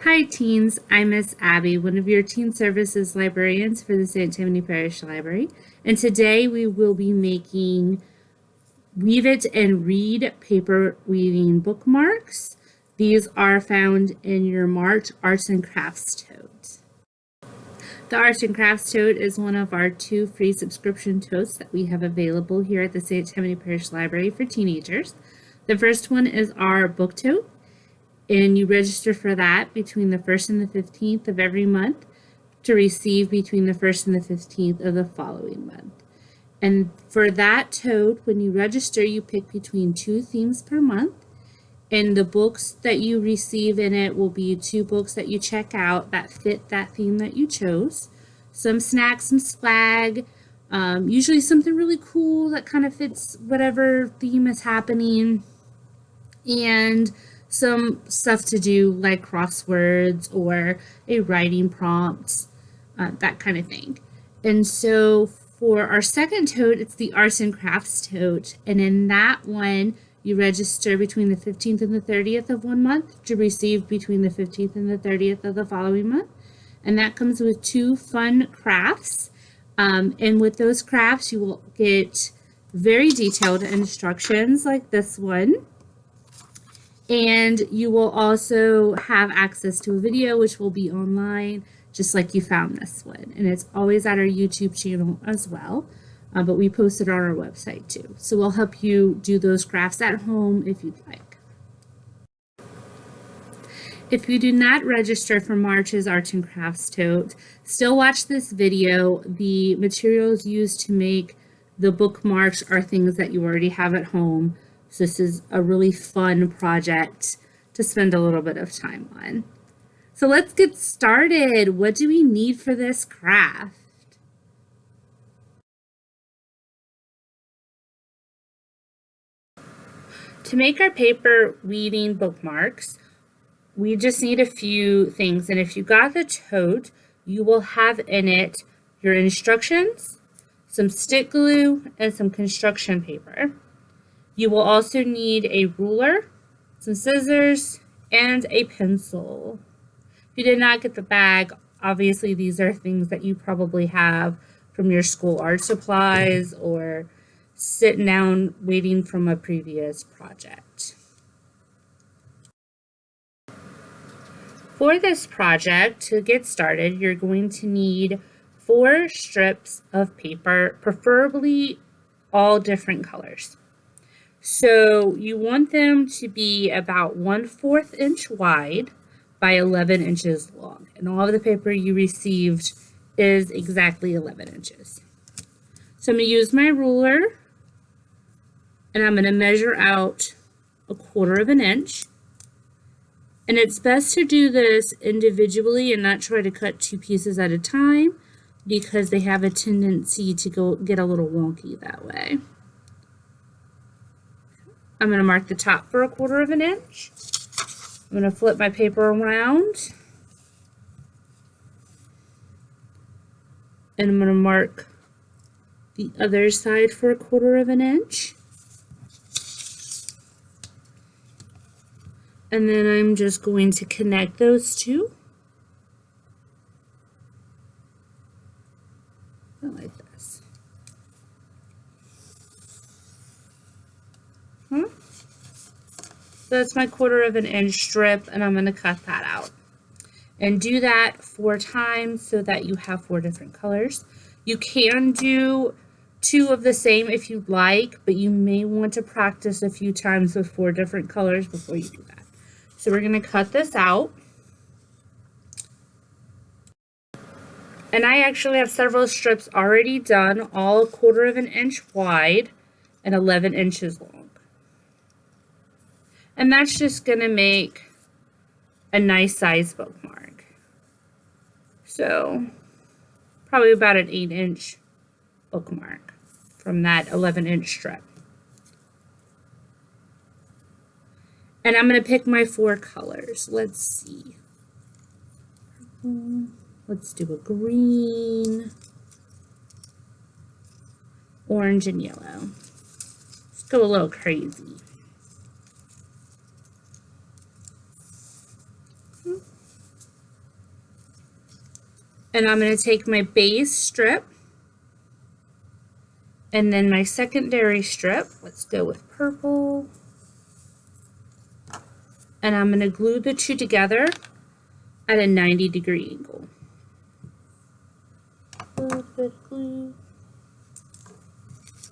Hi teens, I'm Miss Abby, one of your teen services librarians for the St. Tammany Parish Library, and today we will be making Weave It and Read paper weaving bookmarks. These are found in your March Arts and Crafts tote. The Arts and Crafts tote is one of our 2 free subscription totes that we have available here at the St. Tammany Parish Library for teenagers. The first one is our book tote, and you register for that between the 1st and the 15th of every month to receive between the 1st and the 15th of the following month. And for that tote, when you register, you pick between 2 themes per month, and the books that you receive in it will be 2 books that you check out that fit that theme that you chose. Some snacks, some swag, usually something really cool that kind of fits whatever theme is happening, and some stuff to do like crosswords or a writing prompt, that kind of thing. And so for our second tote, it's the Arts and Crafts tote, and in that one you register between the 15th and the 30th of one month to receive between the 15th and the 30th of the following month. And that comes with 2 fun crafts, and with those crafts you will get very detailed instructions like this one. And you will also have access to a video which will be online just like you found this one. And it's always at our YouTube channel as well, but we post it on our website too. So we'll help you do those crafts at home if you'd like. If you do not register for March's Arts and Crafts tote, still watch this video. The materials used to make the bookmarks are things that you already have at home. So this is a really fun project to spend a little bit of time on. So let's get started. What do we need for this craft? To make our paper weaving bookmarks, we just need a few things. And if you got the tote, you will have in it your instructions, some stick glue, and some construction paper. You will also need a ruler, some scissors, and a pencil. If you did not get the bag, obviously these are things that you probably have from your school art supplies or sitting down waiting from a previous project. For this project, to get started, you're going to need 4 strips of paper, preferably all different colors. So you want them to be about 1/4 inch wide by 11 inches long. And all of the paper you received is exactly 11 inches. So I'm going to use my ruler and I'm going to measure out 1/4 inch. And it's best to do this individually and not try to cut 2 pieces at a time because they have a tendency to get a little wonky that way. I'm going to mark the top for 1/4 inch. I'm going to flip my paper around. And I'm going to mark the other side for 1/4 inch. And then I'm just going to connect those 2. Like this. So that's my 1/4 inch strip, and I'm going to cut that out. And do that 4 times so that you have 4 different colors. You can do 2 of the same if you'd like, but you may want to practice a few times with 4 different colors before you do that. So we're going to cut this out. And I actually have several strips already done, all 1/4 inch wide and 11 inches long. And that's just going to make a nice size bookmark. So probably about an 8-inch bookmark from that 11-inch strip. And I'm going to pick my 4 colors. Let's see. Let's do a green, orange, and yellow. Let's go a little crazy. And I'm going to take my base strip and then my secondary strip. Let's go with purple. And I'm going to glue the two together at a 90-degree angle. A little bit of glue.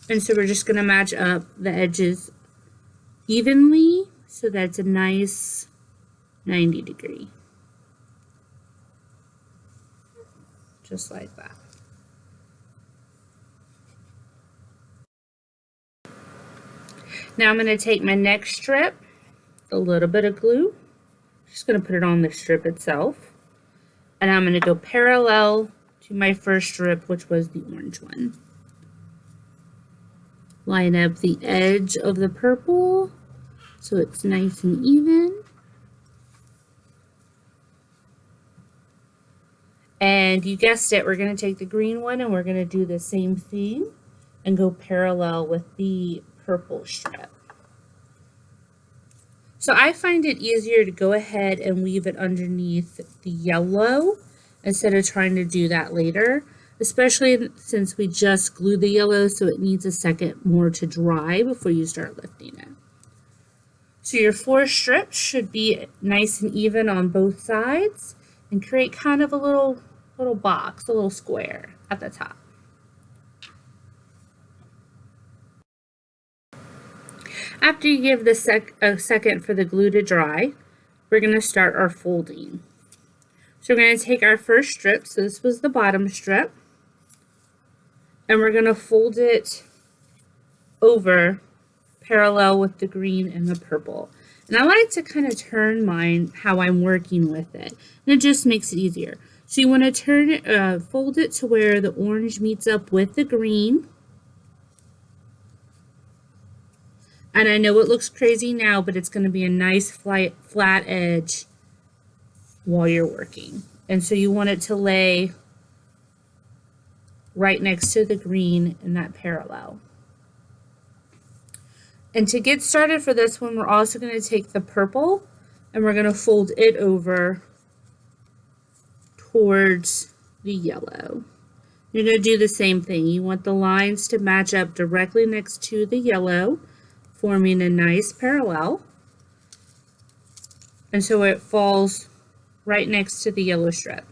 And so we're just going to match up the edges evenly so that's a nice 90-degree. Just like that. Now I'm going to take my next strip, a little bit of glue, just going to put it on the strip itself, and I'm going to go parallel to my first strip, which was the orange one. Line up the edge of the purple so it's nice and even. And you guessed it, we're going to take the green one and we're going to do the same thing and go parallel with the purple strip. So I find it easier to go ahead and weave it underneath the yellow instead of trying to do that later, especially since we just glued the yellow, so it needs a second more to dry before you start lifting it. So your 4 strips should be nice and even on both sides and create kind of a little box, a little square at the top. After you give the a second for the glue to dry, we're going to start our folding. So we're going to take our first strip, so this was the bottom strip, and we're going to fold it over parallel with the green and the purple. And I like to kind of turn mine how I'm working with it, and it just makes it easier. So you want to turn it, fold it to where the orange meets up with the green. And I know it looks crazy now, but it's going to be a nice flat edge while you're working. And so you want it to lay right next to the green in that parallel. And to get started for this one, we're also going to take the purple and we're going to fold it over towards the yellow. You're going to do the same thing. You want the lines to match up directly next to the yellow, forming a nice parallel. And so it falls right next to the yellow strip.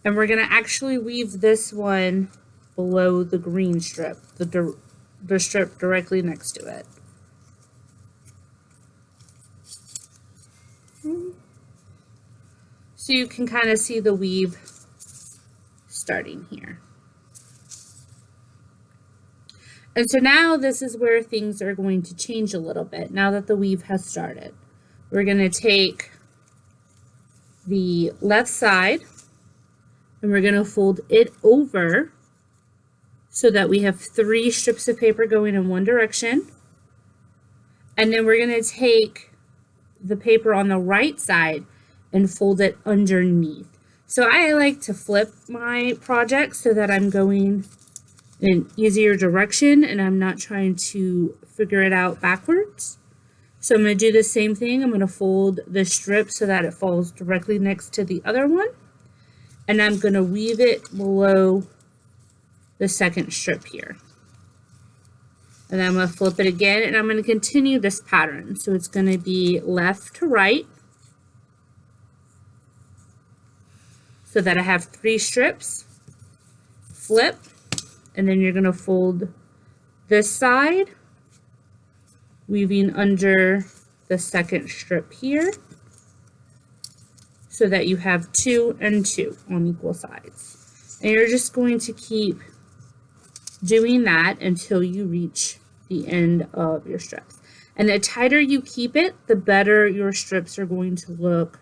And we're going to actually weave this one below the green strip, the strip directly next to it. So you can kind of see the weave starting here. And so now this is where things are going to change a little bit now that the weave has started. We're going to take the left side and we're going to fold it over so that we have 3 strips of paper going in one direction. And then we're going to take the paper on the right side and fold it underneath. So I like to flip my project so that I'm going in an easier direction and I'm not trying to figure it out backwards. So I'm going to do the same thing. I'm going to fold the strip so that it falls directly next to the other one. And I'm going to weave it below the second strip here. And then I'm going to flip it again and I'm going to continue this pattern. So it's going to be left to right so that I have 3 strips, flip, and then you're going to fold this side, weaving under the second strip here so that you have 2 and 2 on equal sides. And you're just going to keep doing that until you reach the end of your strips. And the tighter you keep it, the better your strips are going to look,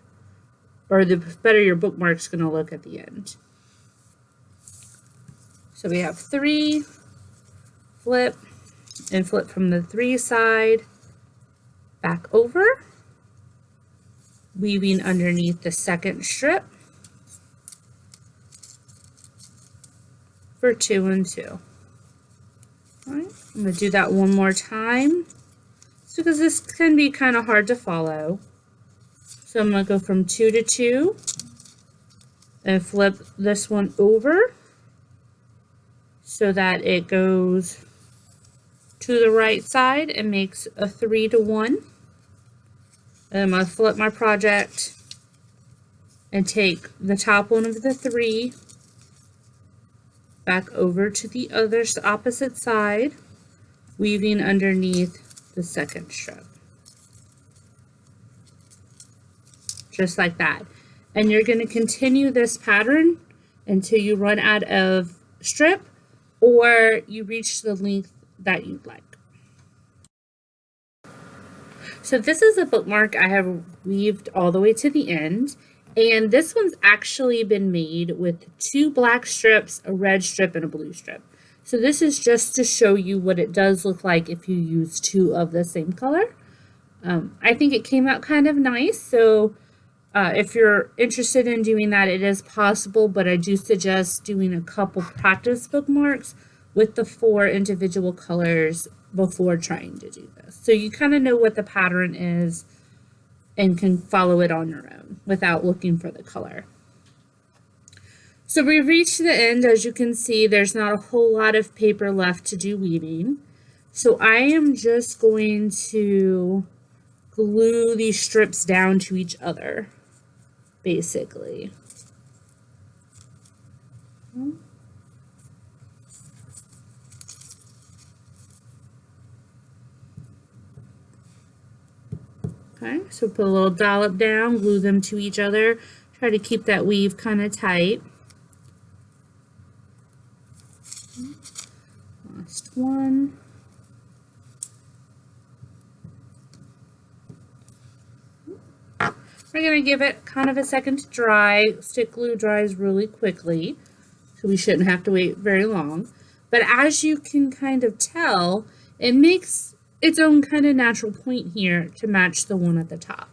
or the better your bookmark's going to look at the end. So we have 3, flip, and flip from the 3 side back over, weaving underneath the second strip for 2 and 2. All right, I'm going to do that one more time. It's because this can be kind of hard to follow. So I'm going to go from 2 to 2, And flip this one over so that it goes to the right side and makes a 3 to 1. And I'm going to flip my project and take the top one of the 3 back over to the other opposite side, weaving underneath the second strip. Just like that. And you're going to continue this pattern until you run out of strip or you reach the length that you'd like. So this is a bookmark I have weaved all the way to the end, and this one's actually been made with 2 black strips, a red strip, and a blue strip. So this is just to show you what it does look like if you use 2 of the same color. I think it came out kind of nice, so if you're interested in doing that, it is possible, but I do suggest doing a couple practice bookmarks with the 4 individual colors before trying to do this. So you kind of know what the pattern is and can follow it on your own without looking for the color. So we've reached the end. As you can see, there's not a whole lot of paper left to do weaving. So I am just going to glue these strips down to each other, basically. Okay, so put a little dollop down, glue them to each other. Try to keep that weave kind of tight. Last one. We're going to give it kind of a second to dry. Stick glue dries really quickly, so we shouldn't have to wait very long. But as you can kind of tell, it makes its own kind of natural point here to match the one at the top.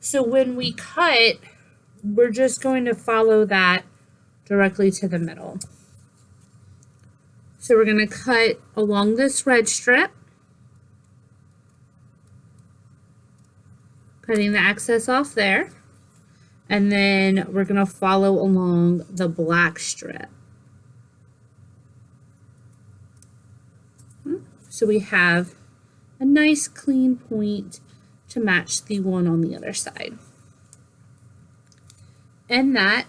So when we cut, we're just going to follow that directly to the middle. So we're going to cut along this red strip, cutting the excess off there, and then we're going to follow along the black strip. So we have a nice clean point to match the one on the other side. And that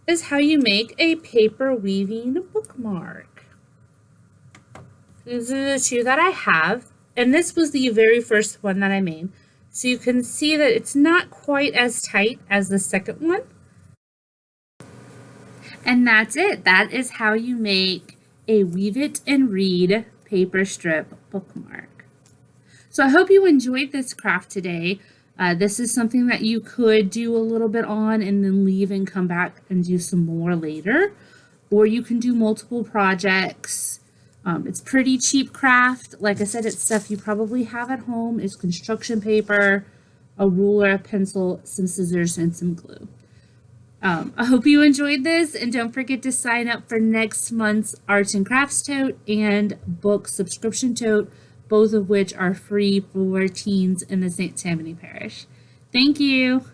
is how you make a paper weaving bookmark. These are the 2 that I have, and this was the very first one that I made. So you can see that it's not quite as tight as the second one. And that's it. That is how you make a Weave It and Read paper strip bookmark. So I hope you enjoyed this craft today. This is something that you could do a little bit on and then leave and come back and do some more later. Or you can do multiple projects. It's pretty cheap craft. Like I said, it's stuff you probably have at home. It's construction paper, a ruler, a pencil, some scissors, and some glue. I hope you enjoyed this, and don't forget to sign up for next month's Arts and Crafts Tote and book subscription tote, both of which are free for teens in the St. Tammany Parish. Thank you.